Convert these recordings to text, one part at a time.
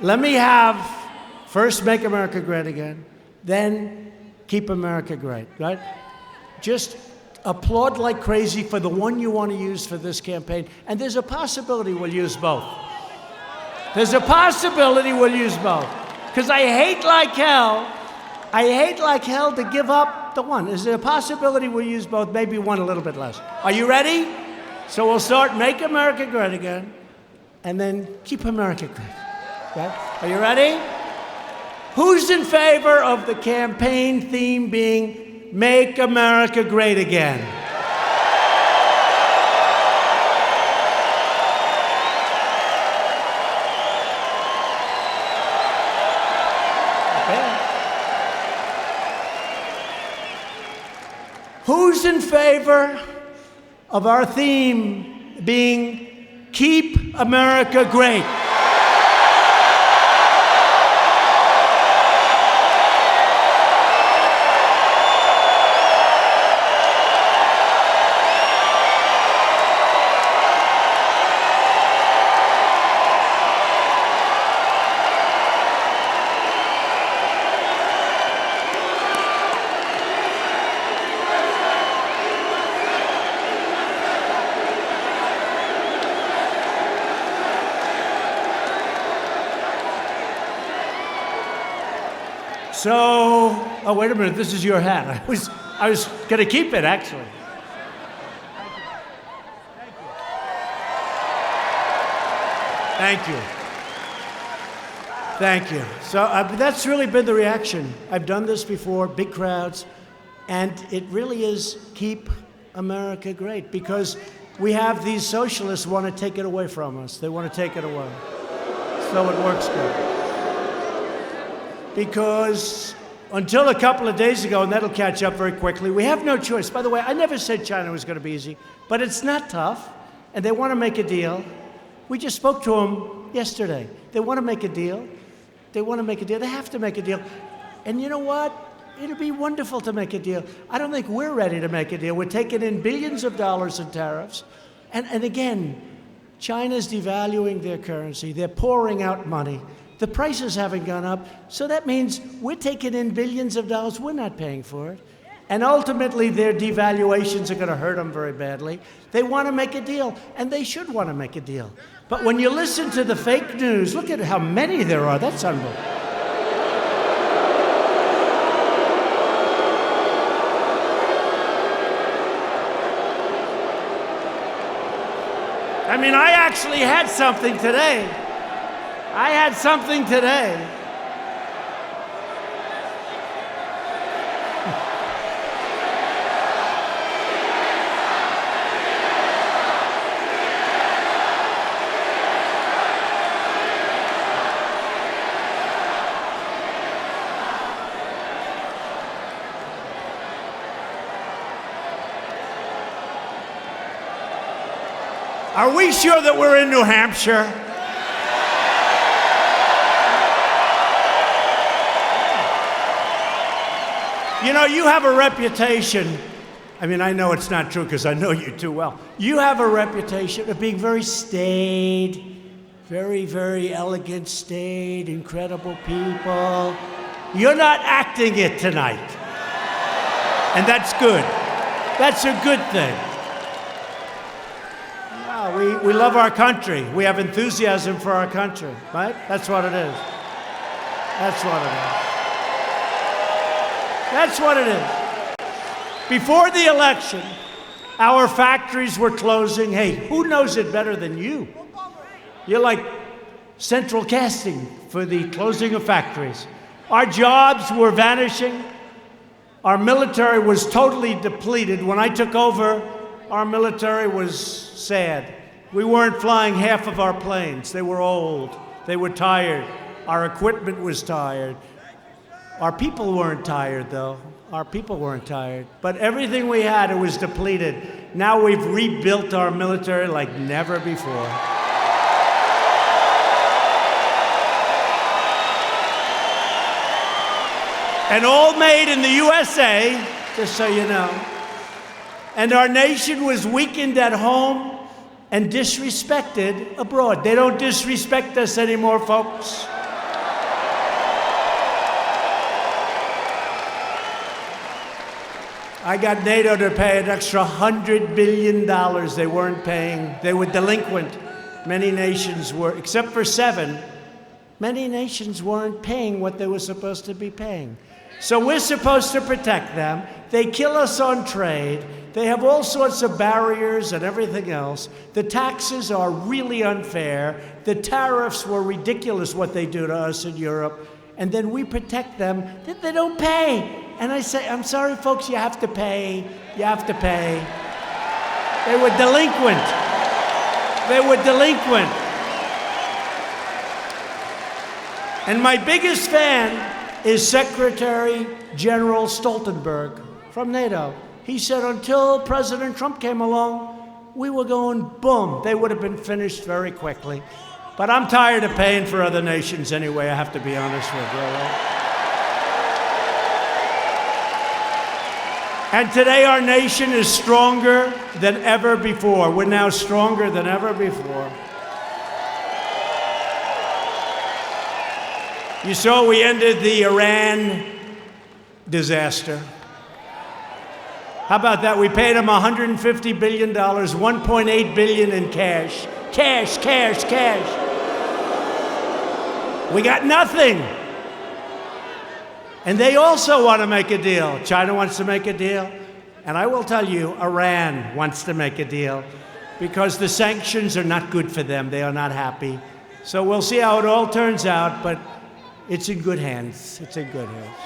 Let me have first Make America Great Again, then Keep America Great, right? Just applaud like crazy for the one you want to use for this campaign. And there's a possibility we'll use both. There's a possibility we'll use both. Because I hate like hell to give up the one. Is there a possibility we'll use both? Maybe one a little bit less. Are you ready? So we'll start Make America Great Again, and then Keep America Great. Okay? Are you ready? Who's in favor of the campaign theme being Make America Great Again? Okay. Who's in favor of our theme being Keep America Great? So, oh, wait a minute, this is your hat. I was going to keep it, actually. Thank you. Thank you. So that's really been the reaction. I've done this before, big crowds, and it really is Keep America Great, because we have these socialists want to take it away from us. They want to take it away. So it works good. Because until a couple of days ago, and that'll catch up very quickly, we have no choice. By the way, I never said China was going to be easy, but it's not tough, and they want to make a deal. We just spoke to them yesterday. They want to make a deal. They want to make a deal. They have to make a deal. And you know what? It'll be wonderful to make a deal. I don't think we're ready to make a deal. We're taking in billions of dollars in tariffs. And again, China's devaluing their currency. They're pouring out money. The prices haven't gone up, so that means we're taking in billions of dollars. We're not paying for it. And ultimately, their devaluations are going to hurt them very badly. They want to make a deal, and they should want to make a deal. But when you listen to the fake news, look at how many there are. That's unbelievable. I mean, I actually had something today. I had something today. Are we sure that we're in New Hampshire? You know, you have a reputation. I mean, I know it's not true because I know you too well. You have a reputation of being very staid, very, very elegant, staid, incredible people. You're not acting it tonight. And that's good. That's a good thing. Yeah, we love our country. We have enthusiasm for our country, right? That's what it is. That's what it is. That's what it is. Before the election, our factories were closing. Hey, who knows it better than you? You're like central casting for the closing of factories. Our jobs were vanishing. Our military was totally depleted. When I took over, our military was sad. We weren't flying half of our planes. They were old. They were tired. Our equipment was tired. Our people weren't tired, though. Our people weren't tired. But everything we had, it was depleted. Now we've rebuilt our military like never before. and all made in the USA, just so you know. And our nation was weakened at home and disrespected abroad. They don't disrespect us anymore, folks. I got NATO to pay an extra $100 billion they weren't paying. They were delinquent. Many nations were, except for 7, many nations weren't paying what they were supposed to be paying. So we're supposed to protect them. They kill us on trade. They have all sorts of barriers and everything else. The taxes are really unfair. The tariffs were ridiculous, what they do to us in Europe. And then we protect them. They don't pay. And I say, I'm sorry, folks, you have to pay. You have to pay. They were delinquent. They were delinquent. And my biggest fan is Secretary General Stoltenberg from NATO. He said until President Trump came along, we were going boom. They would have been finished very quickly. But I'm tired of paying for other nations anyway, I have to be honest with you. Right? And today our nation is stronger than ever before. We're now stronger than ever before. You saw we ended the Iran disaster. How about that? We paid them $150 billion, $1.8 billion in cash. Cash, cash, cash. We got nothing. And they also want to make a deal. China wants to make a deal. And I will tell you, Iran wants to make a deal because the sanctions are not good for them. They are not happy. So we'll see how it all turns out, but it's in good hands. It's in good hands.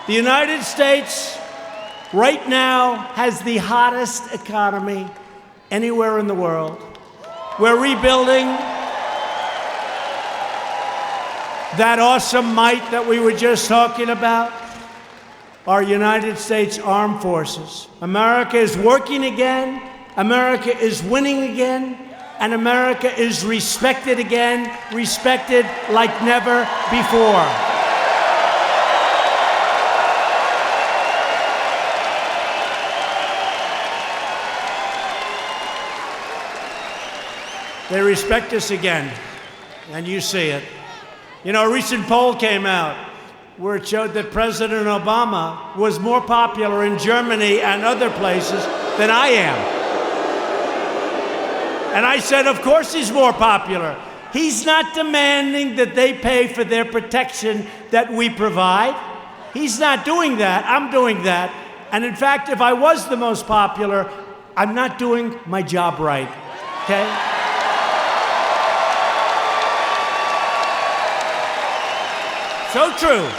The United States right now has the hottest economy anywhere in the world. We're rebuilding that awesome might that we were just talking about, our United States Armed Forces. America is working again, America is winning again, and America is respected again, respected like never before. They respect us again, and you see it. You know, a recent poll came out where it showed that President Obama was more popular in Germany and other places than I am. And I said, of course he's more popular. He's not demanding that they pay for their protection that we provide. He's not doing that. I'm doing that. And in fact, if I was the most popular, I'm not doing my job right, okay? So true.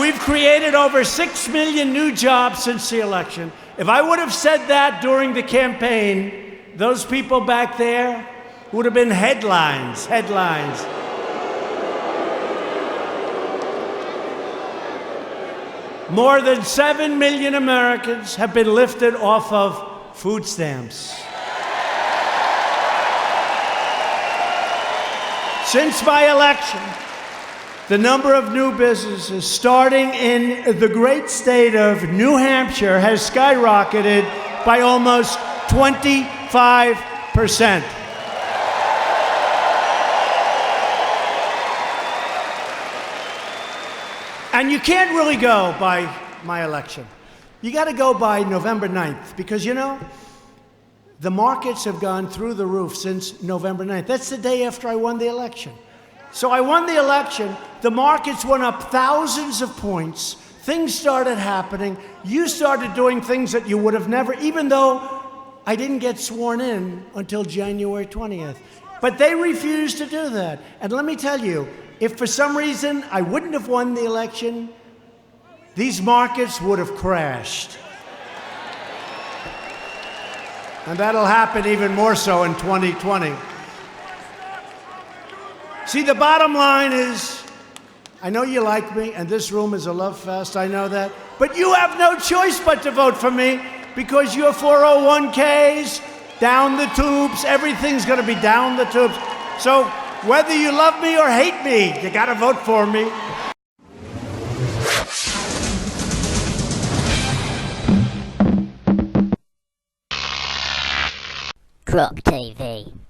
We've created over 6 million new jobs since the election. If I would have said that during the campaign, those people back there would have been headlines, headlines. More than 7 million Americans have been lifted off of food stamps. Since my election, the number of new businesses starting in the great state of New Hampshire has skyrocketed by almost 25%. And you can't really go by my election. You got to go by November 9th because, you know, the markets have gone through the roof since November 9th. That's the day after I won the election. So I won the election, the markets went up thousands of points, things started happening, you started doing things that you would have never, even though I didn't get sworn in until January 20th. But they refused to do that. And let me tell you, if for some reason I wouldn't have won the election, these markets would have crashed. And that'll happen even more so in 2020. See, the bottom line is, I know you like me, and this room is a love fest, I know that, but you have no choice but to vote for me because your 401ks, down the tubes, everything's gonna be down the tubes. So whether you love me or hate me, you gotta vote for me. Croc TV.